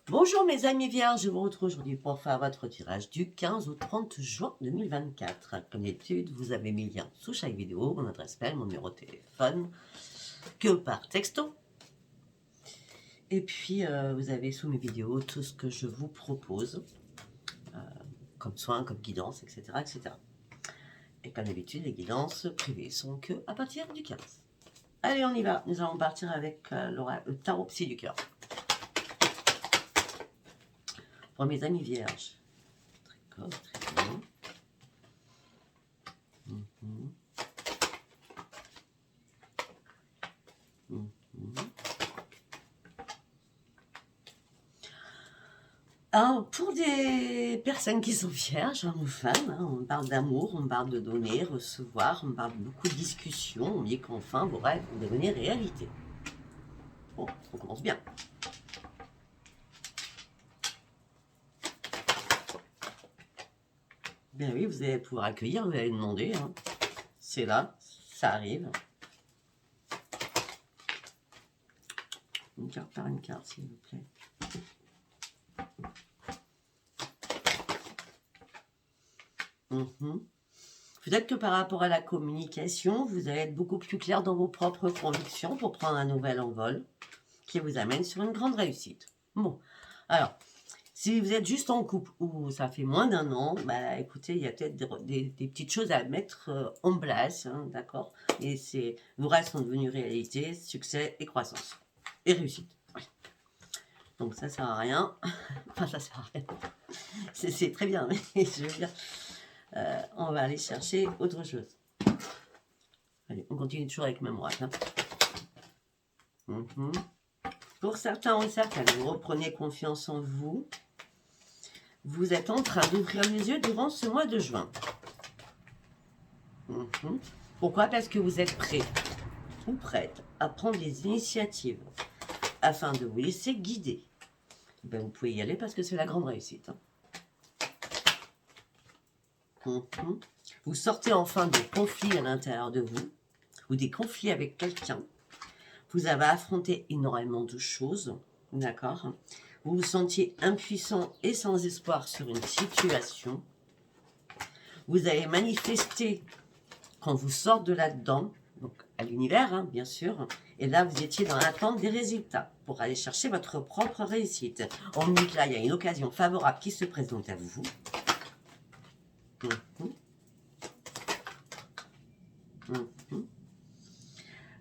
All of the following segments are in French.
Bonjour mes amis vierges, je vous retrouve aujourd'hui pour faire votre tirage du 15 au 30 juin 2024. Comme d'habitude, vous avez mis le lien sous chaque vidéo, mon adresse mail, mon numéro de téléphone, que par texto. Et puis, vous avez sous mes vidéos tout ce que je vous propose, comme soins, comme guidance, etc., etc. Et comme d'habitude, les guidances privées sont que à partir du 15. Allez, on y va. Nous allons partir avec le tarot psy du cœur. Pour mes amis vierges. Très bien. Alors, pour des personnes qui sont vierges, hommes ou femmes, on parle d'amour, on parle de donner, recevoir, on parle de beaucoup de discussions, on dit qu'enfin vos rêves vont devenir réalité. Bon, on commence bien. Ben oui, vous allez pouvoir accueillir, vous allez demander. Hein. C'est là, ça arrive. Une carte par une carte, s'il vous plaît. Peut-être que par rapport à la communication, vous allez être beaucoup plus clair dans vos propres convictions pour prendre un nouvel envol qui vous amène sur une grande réussite. Bon, alors, si vous êtes juste en couple ou ça fait moins d'un an, bah écoutez, il y a peut-être des petites choses à mettre en place, hein, d'accord. Et vos rêves sont devenus réalité, succès et croissance. Et réussite. Ouais. Donc ça sert à rien. Enfin, ça sert à rien. C'est très bien, mais je veux dire, on va aller chercher autre chose. Allez, on continue toujours avec même droite. Hein. Pour certains ou certaines, vous reprenez confiance en vous. Vous êtes en train d'ouvrir les yeux durant ce mois de juin. Pourquoi? Parce que vous êtes prêt ou prête à prendre des initiatives afin de vous laisser guider. Ben, vous pouvez y aller parce que c'est la grande réussite. Vous sortez enfin des conflits à l'intérieur de vous ou des conflits avec quelqu'un. Vous avez affronté énormément de choses, d'accord? Vous vous sentiez impuissant et sans espoir sur une situation. Vous avez manifesté quand vous sortez de là-dedans, donc à l'univers, hein, bien sûr, et là, vous étiez dans l'attente des résultats pour aller chercher votre propre réussite. On me dit que là, il y a une occasion favorable qui se présente à vous.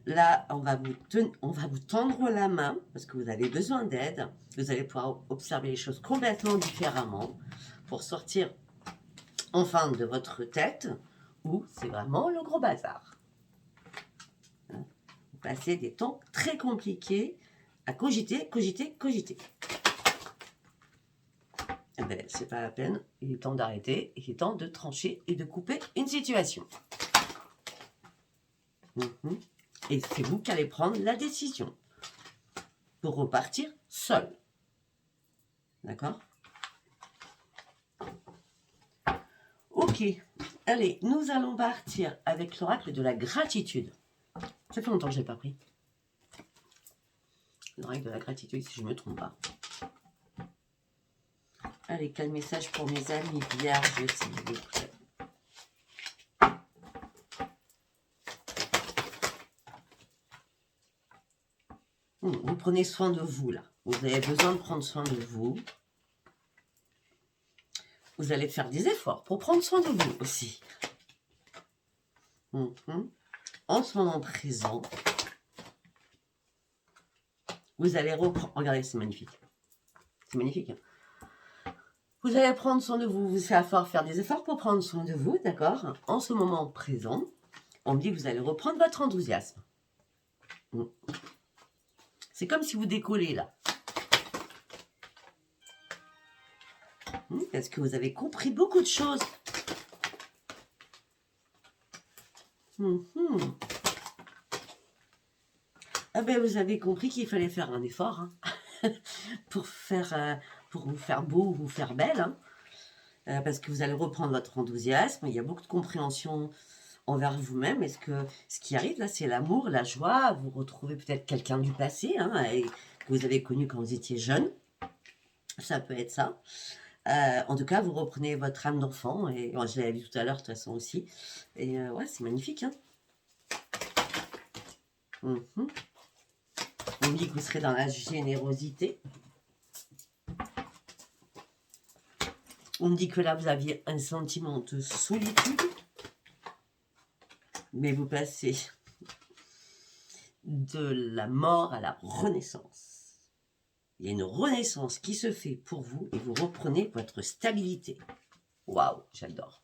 Là, on va vous tendre la main parce que vous avez besoin d'aide. Vous allez pouvoir observer les choses complètement différemment pour sortir enfin de votre tête où c'est vraiment le gros bazar. Vous passez des temps très compliqués à cogiter. Eh ben, c'est pas la peine. Il est temps d'arrêter. Il est temps de trancher et de couper une situation. Et c'est vous qui allez prendre la décision pour repartir seul. D'accord? Ok. Allez, nous allons partir avec l'oracle de la gratitude. Ça fait longtemps que je n'ai pas pris. L'oracle de la gratitude, si je ne me trompe pas. Allez, quel message pour mes amis vierges, s'il vous plaît. Vous prenez soin de vous, là. Vous avez besoin de prendre soin de vous. Vous allez faire des efforts pour prendre soin de vous aussi. En ce moment présent, vous allez reprendre... Regardez, c'est magnifique. C'est magnifique. Hein. Vous allez prendre soin de vous. Vous allez faire des efforts pour prendre soin de vous, d'accord? En ce moment présent, on me dit que vous allez reprendre votre enthousiasme. C'est comme si vous décollez, là. Parce que vous avez compris beaucoup de choses. Ah ben, vous avez compris qu'il fallait faire un effort hein, pour vous faire beau ou vous faire belle. Hein, parce que vous allez reprendre votre enthousiasme. Il y a beaucoup de compréhension envers vous-même. Est-ce que ce qui arrive là, c'est l'amour, la joie. Vous retrouvez peut-être quelqu'un du passé hein, et que vous avez connu quand vous étiez jeune. Ça peut être ça. En tout cas, vous reprenez votre âme d'enfant, et bon, je l'avais vu tout à l'heure, de toute façon aussi. Et ouais, c'est magnifique, hein. Mhm. On dit que vous serez dans la générosité. On me dit que là, vous aviez un sentiment de solitude, mais vous passez de la mort à la renaissance. Il y a une renaissance qui se fait pour vous et vous reprenez votre stabilité. Waouh, j'adore.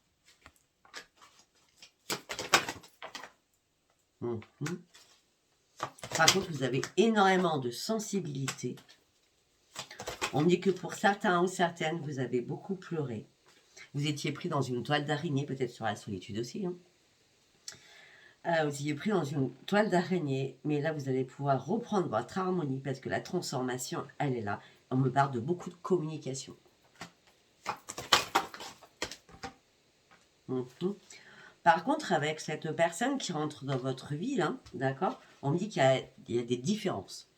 Par contre, vous avez énormément de sensibilité. On me dit que pour certains ou certaines, vous avez beaucoup pleuré. Vous étiez pris dans une toile d'araignée, peut-être sur la solitude aussi. Hein. Vous étiez pris dans une toile d'araignée, mais là, vous allez pouvoir reprendre votre harmonie parce que la transformation, elle est là. On me parle de beaucoup de communication. Par contre, avec cette personne qui rentre dans votre vie, là, d'accord, on me dit qu'il y a des différences.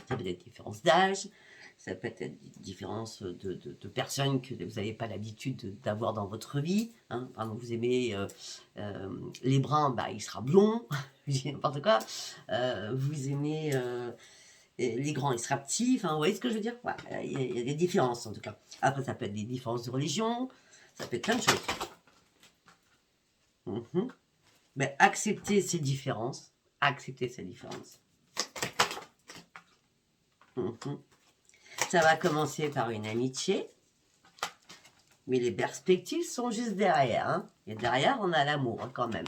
Ça peut être des différences d'âge, ça peut être des différences de personnes que vous n'avez pas l'habitude d'avoir dans votre vie. Hein. Par exemple, vous aimez les bruns, bah, il sera blond, je dis n'importe quoi. Vous aimez les grands, il sera petit. Enfin, vous voyez ce que je veux dire? Ouais, il y a des différences en tout cas. Après, ça peut être des différences de religion, ça peut être plein de choses. Mais accepter ces différences. Accepter ces différences. Ça va commencer par une amitié. Mais les perspectives sont juste derrière. Hein. Et derrière, on a l'amour hein, quand même.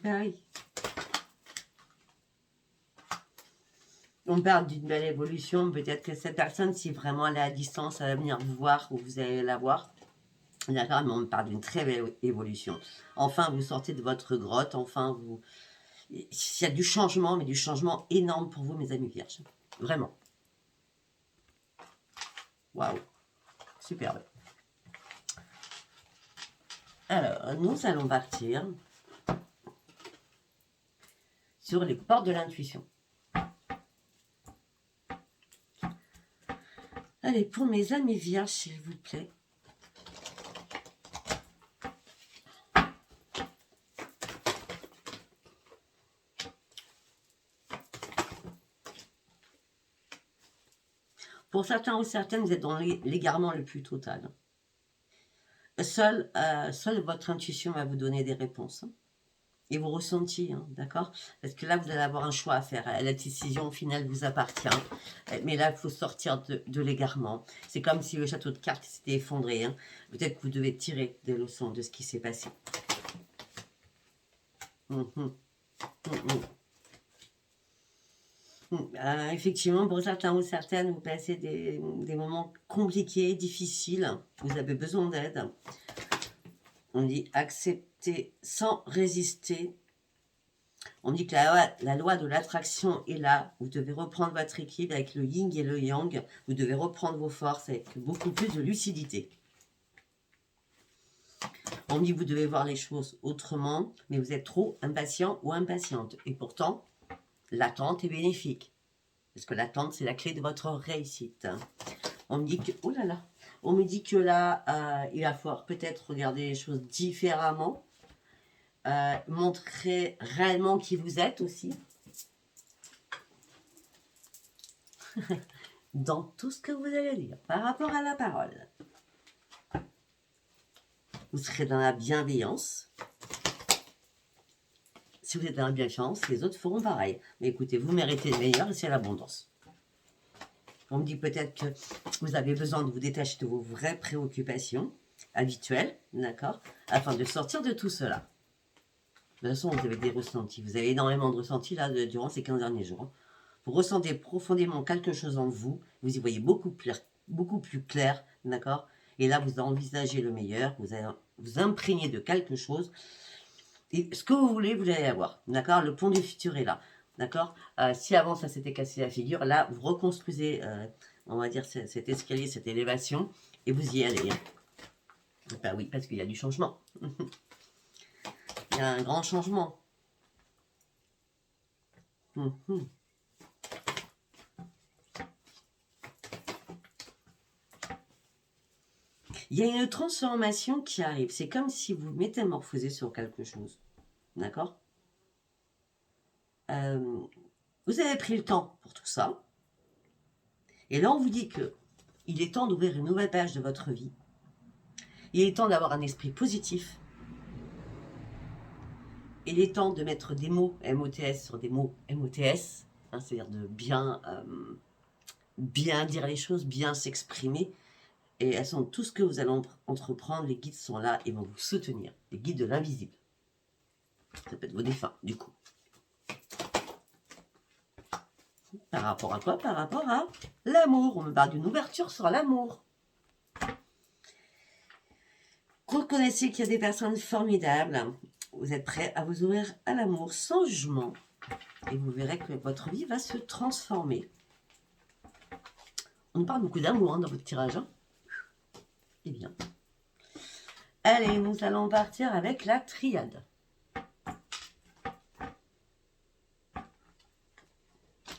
Ben oui. On parle d'une belle évolution. Peut-être que cette personne, si vraiment elle est à distance, elle va venir vous voir ou vous allez la voir. D'accord, mais on parle d'une très belle évolution. Enfin, vous sortez de votre grotte. Enfin, vous... Il y a du changement, mais du changement énorme pour vous, mes amis vierges. Vraiment. Waouh. Superbe. Alors, nous allons partir sur les portes de l'intuition. Allez, pour mes amis vierges, s'il vous plaît. Pour certains ou certaines, vous êtes dans l'égarement le plus total. Seule votre intuition va vous donner des réponses. Et vos ressentis, hein, d'accord? Parce que là, vous allez avoir un choix à faire. La décision finale vous appartient. Mais là, il faut sortir de l'égarement. C'est comme si le château de cartes s'était effondré. Hein. Peut-être que vous devez tirer des leçons de ce qui s'est passé. Effectivement, pour certains ou certaines, vous passez des moments compliqués, difficiles. Vous avez besoin d'aide. On dit accepter sans résister. On dit que la loi de l'attraction est là. Vous devez reprendre votre équilibre avec le yin et le yang. Vous devez reprendre vos forces avec beaucoup plus de lucidité. On dit que vous devez voir les choses autrement, mais vous êtes trop impatient ou impatiente. Et pourtant, l'attente est bénéfique. Parce que l'attente, c'est la clé de votre réussite. On me dit que... Oh là là. On me dit que là, il va falloir peut-être regarder les choses différemment. Montrer réellement qui vous êtes aussi. Dans tout ce que vous allez dire par rapport à la parole. Vous serez dans la bienveillance. Si vous êtes dans la bienveillance, les autres feront pareil. Mais écoutez, vous méritez le meilleur et c'est l'abondance. On me dit peut-être que vous avez besoin de vous détacher de vos vraies préoccupations habituelles, d'accord, afin de sortir de tout cela. De toute façon, vous avez des ressentis. Vous avez énormément de ressentis là durant ces 15 derniers jours. Vous ressentez profondément quelque chose en vous. Vous y voyez beaucoup plus clair, d'accord. Et là, vous envisagez le meilleur. Vous allez vous imprégner de quelque chose. Et ce que vous voulez, vous allez avoir, d'accord. Le pont du futur est là, d'accord. Si avant ça s'était cassé la figure, là, vous reconstruisez, on va dire, cet escalier, cette élévation, et vous y allez. Ben oui, parce qu'il y a du changement. Il y a un grand changement. Il y a une transformation qui arrive. C'est comme si vous métamorphosez sur quelque chose. D'accord? Vous avez pris le temps pour tout ça. Et là, on vous dit que il est temps d'ouvrir une nouvelle page de votre vie. Il est temps d'avoir un esprit positif. Il est temps de mettre des mots MOTS sur des mots MOTS. Hein, c'est-à-dire de bien dire les choses, bien s'exprimer. Et elles sont tout ce que vous allez entreprendre. Les guides sont là et vont vous soutenir. Les guides de l'invisible. Ça peut être vos défunts, du coup. Par rapport à quoi? Par rapport à l'amour. On me parle d'une ouverture sur l'amour. Reconnaissez qu'il y a des personnes formidables. Vous êtes prêts à vous ouvrir à l'amour sans jugement. Et vous verrez que votre vie va se transformer. On nous parle beaucoup d'amour dans votre tirage. Eh bien. Allez, nous allons partir avec la triade.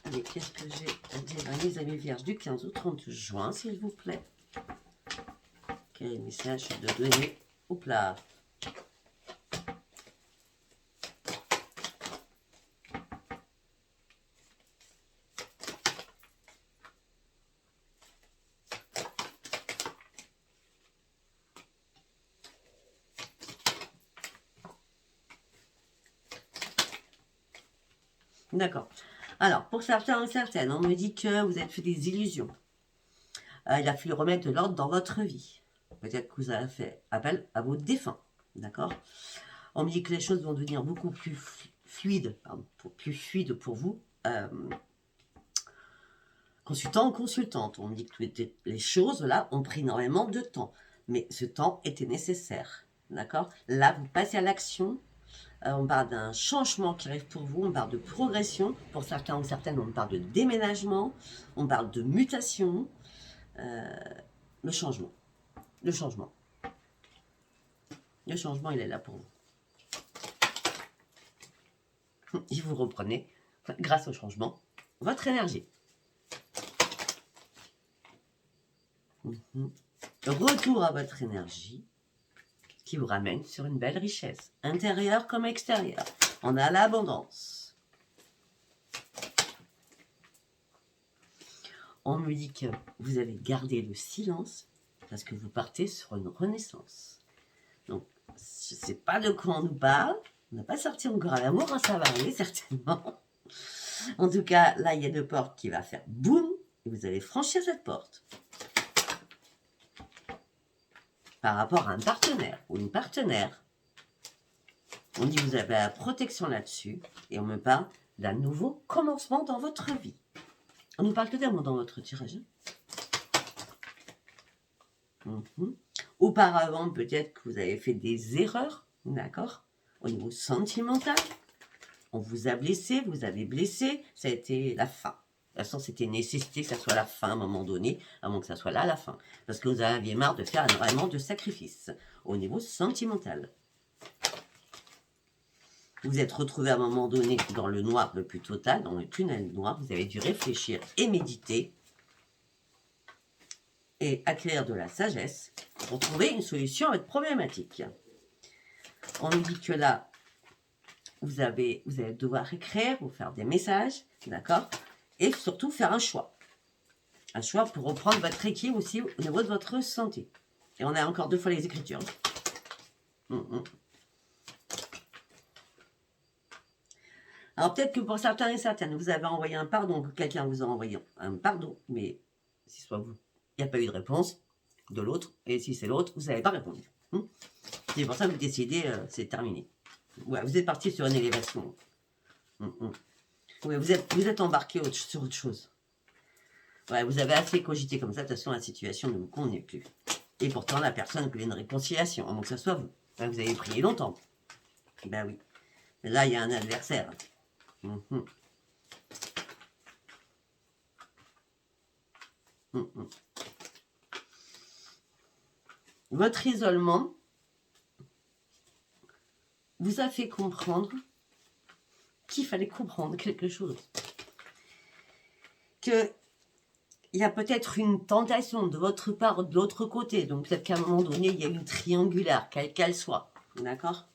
Allez, qu'est-ce que j'ai à dire à mes amis vierges du 15 au 30 juin, s'il vous plaît? Quel message de donner au plat? D'accord. Alors, pour certains et certaines, on me dit que vous avez fait des illusions. Il a fallu remettre de l'ordre dans votre vie. Peut-être que vous avez fait appel à vos défunts. D'accord? On me dit que les choses vont devenir beaucoup plus fluides, pour vous. Consultant ou consultante, on me dit que les choses là ont pris énormément de temps. Mais ce temps était nécessaire. D'accord? Là, vous passez à l'action. On parle d'un changement qui arrive pour vous, on parle de progression. Pour certains ou certaines, on parle de déménagement, on parle de mutation. Le changement. Le changement. Le changement, il est là pour vous. Et vous reprenez, grâce au changement, votre énergie. Retour à votre énergie qui vous ramène sur une belle richesse, intérieure comme extérieure. On a l'abondance. On me dit que vous avez gardé le silence parce que vous partez sur une renaissance. Donc, je ne sais pas de quoi on nous parle. On n'a pas sorti encore à l'amour, hein, ça va arriver certainement. En tout cas, là, il y a une porte qui va faire boum et vous allez franchir cette porte. Par rapport à un partenaire ou une partenaire. On dit que vous avez la protection là-dessus et on me parle d'un nouveau commencement dans votre vie. On nous parle que d'amour dans votre tirage. Auparavant, peut-être que vous avez fait des erreurs, d'accord? Au niveau sentimental, on vous a blessé, vous avez blessé, ça a été la fin. De toute façon, c'était nécessité que ça soit la fin à un moment donné, avant que ça soit là la fin. Parce que vous aviez marre de faire énormément de sacrifices au niveau sentimental. Vous vous êtes retrouvé à un moment donné dans le noir le plus total, dans le tunnel noir. Vous avez dû réfléchir et méditer et acquérir de la sagesse pour trouver une solution à votre problématique. On nous dit que là, vous allez devoir écrire ou faire des messages, d'accord? Et surtout faire un choix. Un choix pour reprendre votre équilibre aussi au niveau de votre santé. Et on a encore 2 fois les écritures. Alors peut-être que pour certains et certaines, vous avez envoyé un pardon, que quelqu'un vous a envoyé un pardon, mais si ce soit vous, il n'y a pas eu de réponse de l'autre, et si c'est l'autre, vous n'avez pas répondu. C'est pour ça que vous décidez, c'est terminé. Ouais, vous êtes parti sur une élévation. Ouais, vous êtes embarqué sur autre chose. Ouais, vous avez assez cogité comme ça, de toute façon la situation ne vous convenait plus. Et pourtant la personne voulait une réconciliation, avant que ce soit vous. Ouais, vous avez prié longtemps. Ben oui. Mais là, il y a un adversaire. Votre isolement vous a fait comprendre qu'il fallait comprendre quelque chose. Que il y a peut-être une tentation de votre part, de l'autre côté. Donc peut-être qu'à un moment donné, il y a une triangulaire, quelle qu'elle soit. D'accord?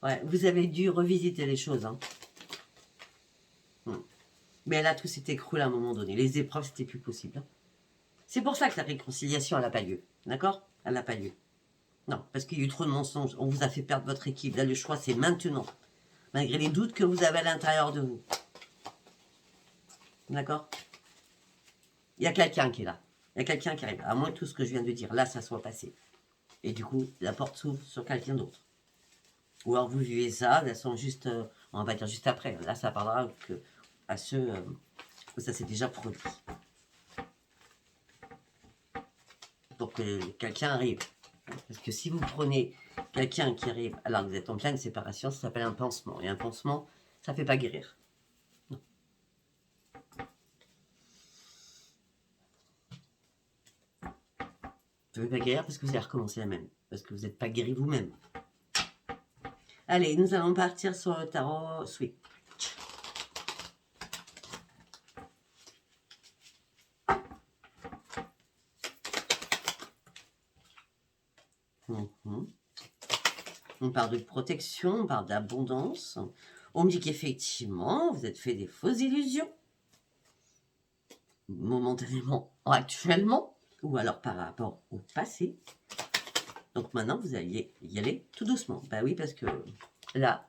Ouais, vous avez dû revisiter les choses. Hein. Mais là, tout s'est écroulé à un moment donné. Les épreuves, c'était plus possible. Hein. C'est pour ça que la réconciliation, elle n'a pas lieu. D'accord? Elle n'a pas lieu. Non, parce qu'il y a eu trop de mensonges. On vous a fait perdre votre équipe. Là, le choix, c'est maintenant. Malgré les doutes que vous avez à l'intérieur de vous. D'accord? Il y a quelqu'un qui est là. Il y a quelqu'un qui arrive. À moins que tout ce que je viens de dire, là, ça soit passé. Et du coup, la porte s'ouvre sur quelqu'un d'autre. Ou alors vous vivez ça, elles sont juste, on va dire juste après. Là, ça parlera que à ceux où ça s'est déjà produit. Pour que quelqu'un arrive. Parce que si vous prenez quelqu'un qui arrive alors que vous êtes en pleine séparation, ça s'appelle un pansement. Et un pansement, ça ne fait pas guérir. Non. Ça ne fait pas guérir parce que vous allez recommencer la même. Parce que vous n'êtes pas guéri vous-même. Allez, nous allons partir sur le tarot Switch. On parle de protection, on parle d'abondance. On me dit qu'effectivement, vous êtes fait des fausses illusions. Momentanément, actuellement, ou alors par rapport au passé. Donc maintenant, vous allez y aller tout doucement. Bah oui, parce que là,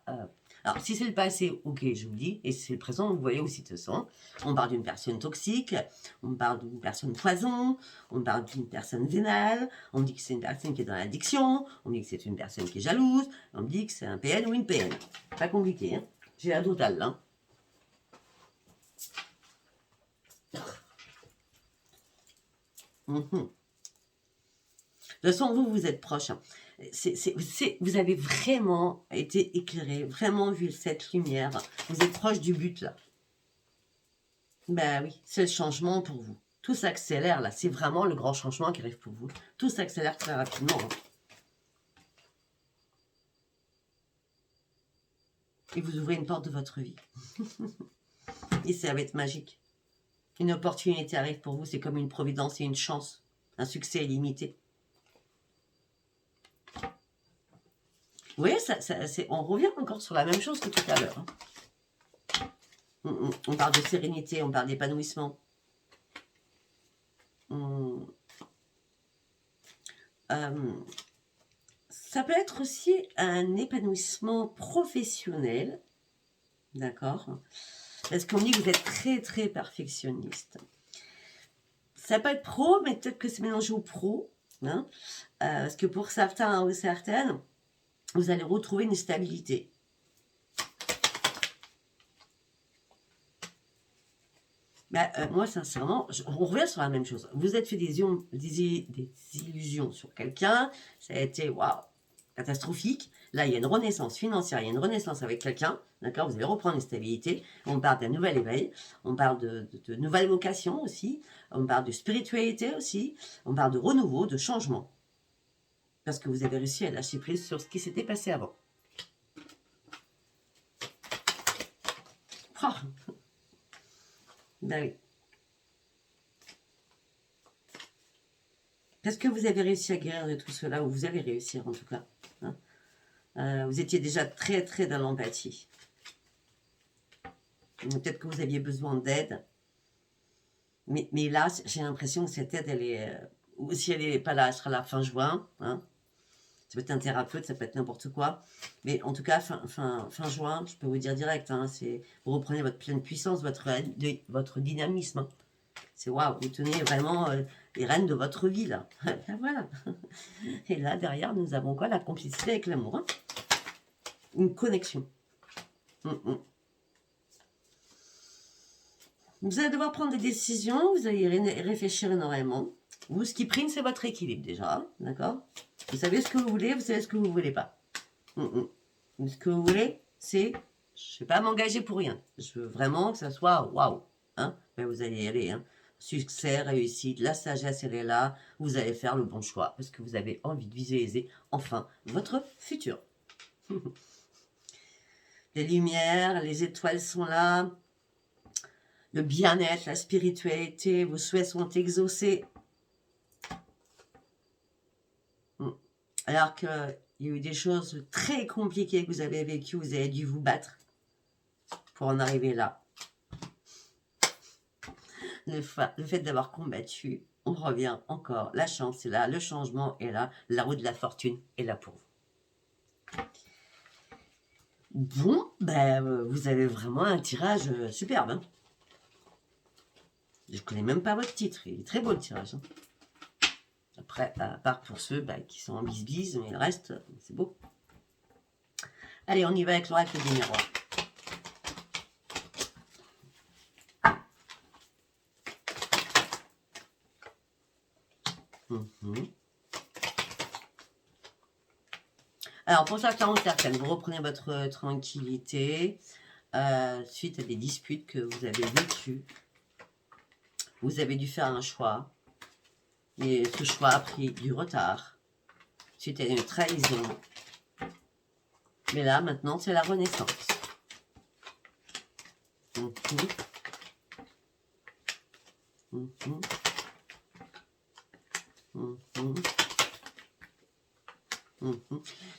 alors si c'est le passé, ok, je vous dis, et si c'est le présent, vous voyez aussi de toute façon. On parle d'une personne toxique, on parle d'une personne poison, on parle d'une personne vénale, on me dit que c'est une personne qui est dans l'addiction, on me dit que c'est une personne qui est jalouse, on me dit que c'est un PN ou une PN. Pas compliqué, hein. J'ai la totale, là. De toute façon, vous êtes proche. Hein. Vous avez vraiment été éclairé, vraiment vu cette lumière. Vous êtes proche du but, là. Ben oui, c'est le changement pour vous. Tout s'accélère, là. C'est vraiment le grand changement qui arrive pour vous. Tout s'accélère très rapidement. Hein. Et vous ouvrez une porte de votre vie. Et ça va être magique. Une opportunité arrive pour vous. C'est comme une providence et une chance. Un succès illimité. Vous voyez, on revient encore sur la même chose que tout à l'heure. Hein. On parle de sérénité, on parle d'épanouissement. Ça peut être aussi un épanouissement professionnel. D'accord? Parce qu'on dit que vous êtes très, très perfectionniste. Ça peut être pro, mais peut-être que c'est mélangé au pro. Hein? Parce que pour certains ou certaines, vous allez retrouver une stabilité. Bah, moi, sincèrement, on revient sur la même chose. Vous êtes fait des illusions sur quelqu'un. Ça a été, waouh, catastrophique. Là, il y a une renaissance financière, il y a une renaissance avec quelqu'un. D'accord? Vous allez reprendre une stabilité. On parle d'un nouvel éveil. On parle de nouvelle vocation aussi. On parle de spiritualité aussi. On parle de renouveau, de changement. Parce que vous avez réussi à lâcher prise sur ce qui s'était passé avant. Oh. Ben oui. Parce que vous avez réussi à guérir de tout cela, ou vous allez réussir en tout cas. Hein. Vous étiez déjà très très dans l'empathie. Peut-être que vous aviez besoin d'aide. Mais là, j'ai l'impression que cette aide, elle est... ou si elle n'est pas là, elle sera là fin juin. Hein. Ça peut être un thérapeute, ça peut être n'importe quoi. Mais en tout cas, fin juin, je peux vous dire direct, hein, vous reprenez votre pleine puissance, votre dynamisme. Hein. C'est waouh, vous tenez vraiment les rênes de votre vie, là. Voilà. Et là, derrière, nous avons quoi? La complicité avec l'amour. Hein. Une connexion. Vous allez devoir prendre des décisions, vous allez réfléchir énormément. Vous, ce qui prime, c'est votre équilibre, déjà. D'accord? Vous savez ce que vous voulez, vous savez ce que vous ne voulez pas. Ce que vous voulez, c'est... Je ne vais pas m'engager pour rien. Je veux vraiment que ça soit waouh. Hein? Ben, vous allez y aller. Hein? Succès, réussite, la sagesse, elle est là. Vous allez faire le bon choix parce que vous avez envie de visualiser enfin votre futur. les lumières, les étoiles sont là, le bien-être, la spiritualité, vos souhaits sont exaucés. Alors qu'il y a eu des choses très compliquées que vous avez vécues, vous avez dû vous battre pour en arriver là. Le fait d'avoir combattu, on revient encore. La chance est là, le changement est là, la roue de la fortune est là pour vous. Bon, ben, vous avez vraiment un tirage superbe. Hein. Je ne connais même pas votre titre, il est très beau le tirage. Hein. Après, à part pour ceux qui sont en bise-bise, mais le reste, c'est beau. Allez, on y va avec l'oracle des miroirs. Alors, pour certains ou certaines, vous reprenez votre tranquillité suite à des disputes que vous avez vécues. Vous avez dû faire un choix. Et ce choix a pris du retard suite à une trahison. Mais là, maintenant, c'est la renaissance.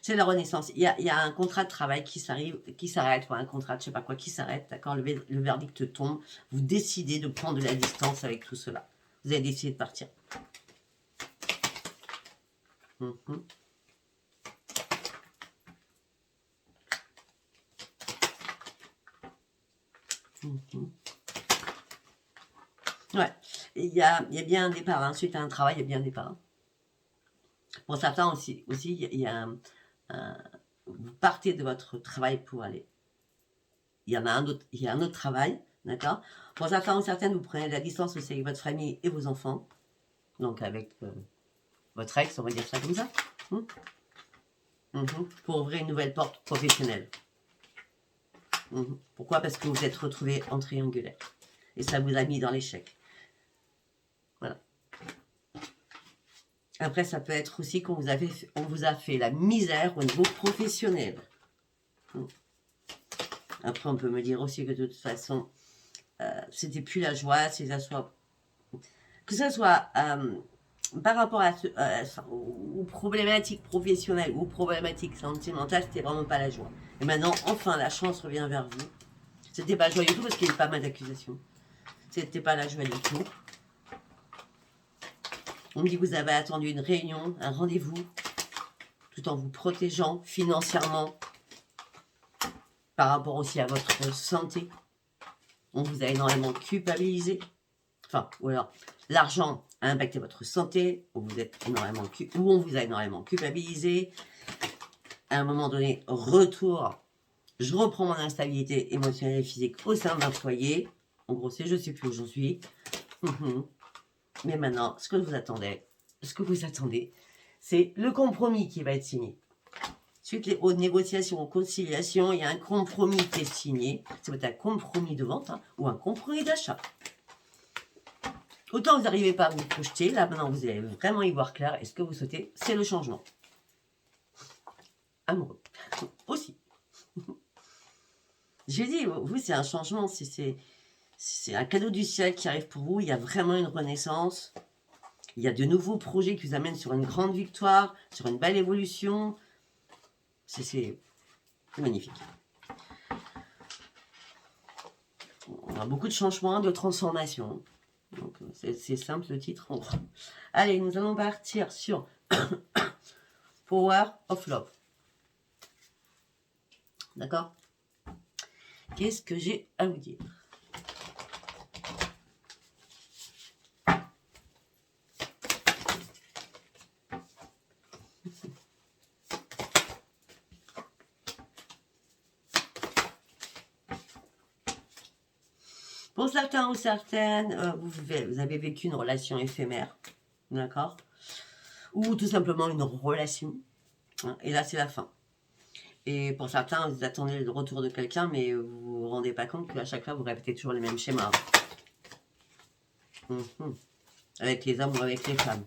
C'est la renaissance. Il y a un contrat de travail qui s'arrête, ou un contrat de je sais pas quoi qui s'arrête, d'accord, le verdict tombe, vous décidez de prendre de la distance avec tout cela. Vous avez décidé de partir. Ouais, il y a bien un départ, hein. Suite à un travail, il y a bien un départ. Pour certains aussi il y a vous partez de votre travail pour aller. Il y a un autre travail, d'accord. Pour certains ou certaines, vous prenez de la distance aussi avec votre famille et vos enfants, donc avec votre ex, on va dire ça comme ça, pour ouvrir une nouvelle porte professionnelle. Pourquoi? Parce que vous êtes retrouvés en triangulaire. Et ça vous a mis dans l'échec. Voilà. Après, ça peut être aussi qu'on vous a fait la misère au niveau professionnel. Après, on peut me dire aussi que de toute façon, c'était plus la joie, que ça soit par rapport aux problématiques professionnelles ou aux problématiques sentimentales, c'était vraiment pas la joie. Et maintenant, enfin, la chance revient vers vous. C'était pas joyeux du tout parce qu'il y a eu pas mal d'accusations. C'était pas la joie du tout. On me dit que vous avez attendu une réunion, un rendez-vous, tout en vous protégeant financièrement par rapport aussi à votre santé. On vous a énormément culpabilisé. Enfin, ou alors, l'argent a impacté votre santé, ou on vous a énormément culpabilisé. À un moment donné, retour, je reprends mon instabilité émotionnelle et physique au sein d'un foyer. En gros, c'est je ne sais plus où j'en suis. Mais maintenant, ce que vous attendez, c'est le compromis qui va être signé. Suite aux négociations, aux conciliations, il y a un compromis qui est signé. Ça va être un compromis de vente ou un compromis d'achat. Autant vous n'arrivez pas à vous projeter, là maintenant vous allez vraiment y voir clair. Et ce que vous souhaitez, c'est le changement. Amoureux. Aussi. J'ai dit, vous, c'est un changement, c'est un cadeau du ciel qui arrive pour vous. Il y a vraiment une renaissance. Il y a de nouveaux projets qui vous amènent sur une grande victoire, sur une belle évolution. C'est magnifique. On a beaucoup de changements, de transformations. Donc c'est simple le titre. Allez, nous allons partir sur Power of Love. D'accord? Qu'est-ce que j'ai à vous dire? Pour certains ou certaines, vous avez vécu une relation éphémère, d'accord? Ou tout simplement une relation. Hein, et là, c'est la fin. Et pour certains, vous attendez le retour de quelqu'un, mais vous vous rendez pas compte qu'à chaque fois, vous répétez toujours les mêmes schémas. Avec les hommes ou avec les femmes.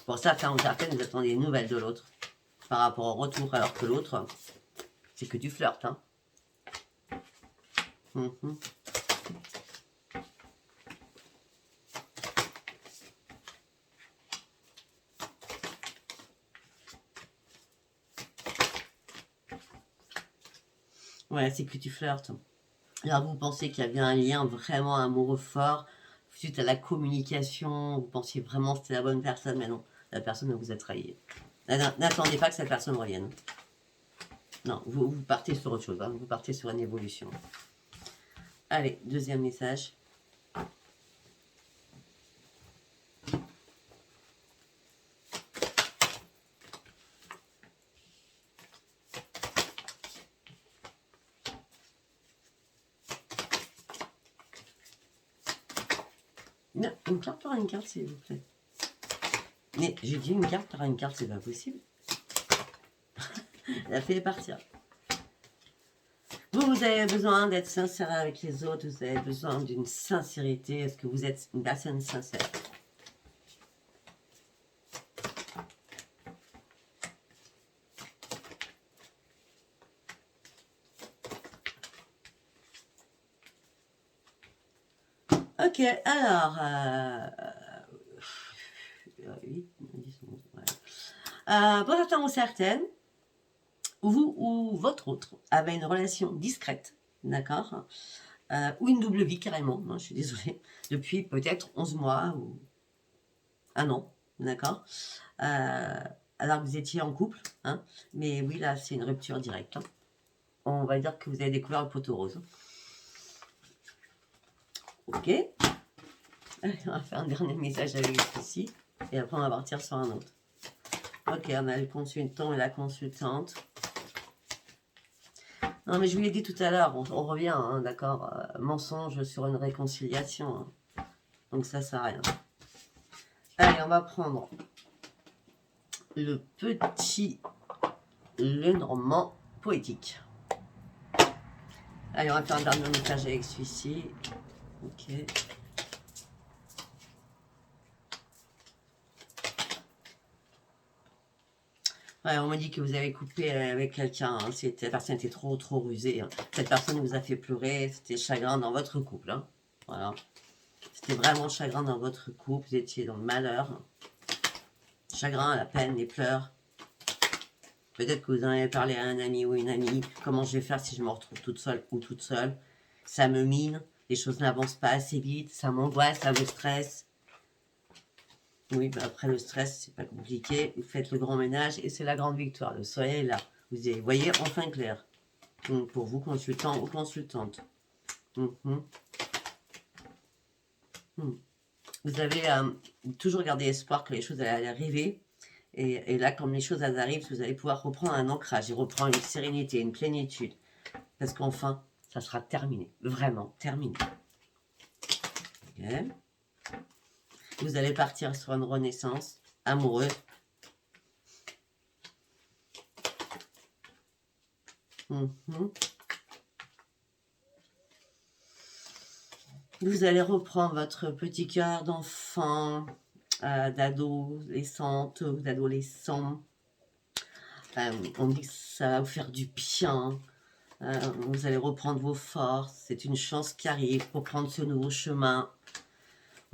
Pour certains ou certaines, vous attendez des nouvelles de l'autre. par rapport au retour, alors que l'autre, c'est que du flirt. Hein. Ouais, c'est que tu flirtes. Là, vous pensez qu'il y avait un lien vraiment amoureux fort suite à la communication. Vous pensiez vraiment que c'était la bonne personne, mais non, la personne vous a trahi. N'attendez pas que cette personne revienne. Non, vous partez sur autre chose. Hein. Vous partez sur une évolution. Allez, deuxième message. Non, une carte par une carte, s'il vous plaît. Mais j'ai dit une carte par une carte, c'est pas possible. Elle a fait partir. Vous avez besoin d'être sincère avec les autres, vous avez besoin d'une sincérité. Est-ce que vous êtes une personne sincère? Ok, alors... 8, 10, 11, ouais. Pour certains ou certaines, vous ou votre autre avez une relation discrète, d'accord, ou une double vie carrément, hein, je suis désolée, depuis peut-être 11 mois ou un an, d'accord, alors que vous étiez en couple, hein, mais oui, là, c'est une rupture directe. Hein. On va dire que vous avez découvert le poteau rose. Ok. Allez, on va faire un dernier message avec ici, et après on va partir sur un autre. Ok, on a le consultant et la consultante. Non, mais je vous l'ai dit tout à l'heure, on revient, hein, d'accord, mensonge sur une réconciliation. Hein. Donc ça sert à rien. Allez, on va prendre le petit Lenormand poétique. Allez, on va faire un dernier message avec celui-ci. Ok. Ouais, on m'a dit que vous avez coupé avec quelqu'un. Hein. Cette personne était trop rusée. Hein. Cette personne vous a fait pleurer. C'était chagrin dans votre couple. Hein. Voilà. C'était vraiment chagrin dans votre couple. Vous étiez dans le malheur. Chagrin, la peine, les pleurs. Peut-être que vous en avez parlé à un ami ou une amie. Comment je vais faire si je me retrouve toute seule ou toute seule? Ça me mine. Les choses n'avancent pas assez vite. Ça m'angoisse, ça me stresse. Oui, ben après le stress, c'est pas compliqué. Vous faites le grand ménage et c'est la grande victoire. Le soleil est là. Vous voyez enfin clair. Donc, pour vous, consultants ou consultantes. Vous avez toujours gardé espoir que les choses allaient arriver. Et là, comme les choses elles arrivent, vous allez pouvoir reprendre un ancrage et reprendre une sérénité, une plénitude. Parce qu'enfin, ça sera terminé. Vraiment terminé. Okay. Vous allez partir sur une renaissance amoureuse. Vous allez reprendre votre petit cœur d'enfant, d'adolescente ou d'adolescent. On dit que ça va vous faire du bien. Vous allez reprendre vos forces. C'est une chance qui arrive pour prendre ce nouveau chemin.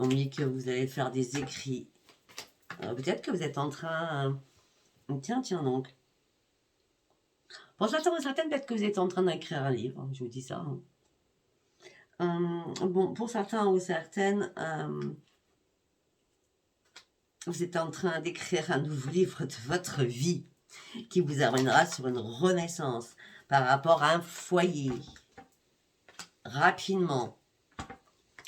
On dit que vous allez faire des écrits. Peut-être que vous êtes en train... Tiens donc. Pour certains ou certaines, peut-être que vous êtes en train d'écrire un livre. Je vous dis ça. Bon, pour certains ou certaines, vous êtes en train d'écrire un nouveau livre de votre vie qui vous amènera sur une renaissance par rapport à un foyer. Rapidement.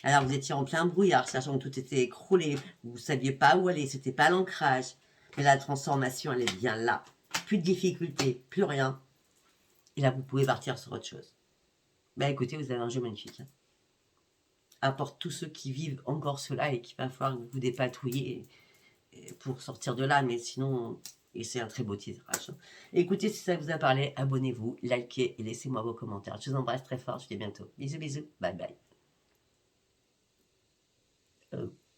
Alors, vous étiez en plein brouillard, sachant que tout était écroulé. Vous ne saviez pas où aller, c'était pas l'ancrage. Mais la transformation, elle est bien là. Plus de difficultés, plus rien. Et là, vous pouvez partir sur autre chose. Ben écoutez, vous avez un jeu magnifique. Hein. Apporte tous ceux qui vivent encore cela et qu'il va falloir vous dépatouiller pour sortir de là. Mais sinon, et c'est un très beau tirage. Écoutez, si ça vous a parlé, abonnez-vous, likez et laissez-moi vos commentaires. Je vous embrasse très fort, je vous dis à bientôt. Bisous, bisous, bye bye.